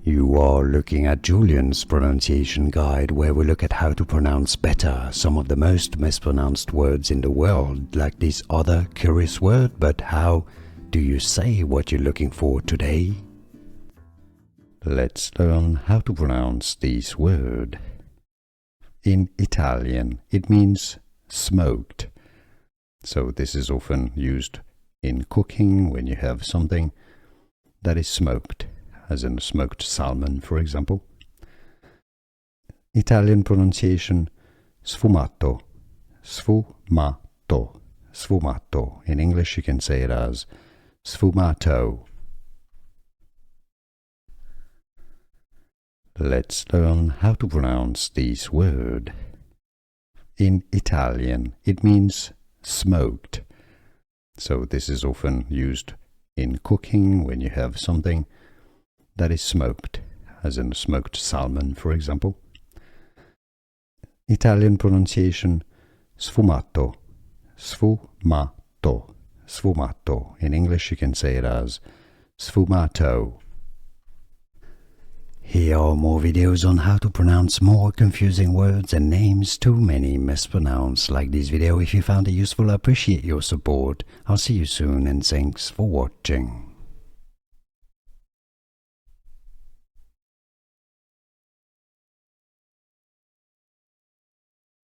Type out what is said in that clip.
You are looking at Julian's pronunciation guide, where we look at how to pronounce better some of the most mispronounced words in the world, like this other curious word. But how do you say what you're looking for today? Let's learn how to pronounce this word. In Italian, it means smoked. So this is often used in cooking when you have something that is smoked, as in smoked salmon, for example. Italian pronunciation: sfumato, sfumato, sfumato. In English you can say it as sfumato. Let's learn how to pronounce this word. In Italian, it means smoked. So this is often used in cooking when you have something that is smoked, as in smoked salmon, for example. Italian pronunciation: sfumato, sfumato, sfumato. In English you can say it as sfumato. Here are more videos on how to pronounce more confusing words and names too many mispronounced. Like this video if you found it useful. I appreciate your support. I'll see you soon and thanks for watching.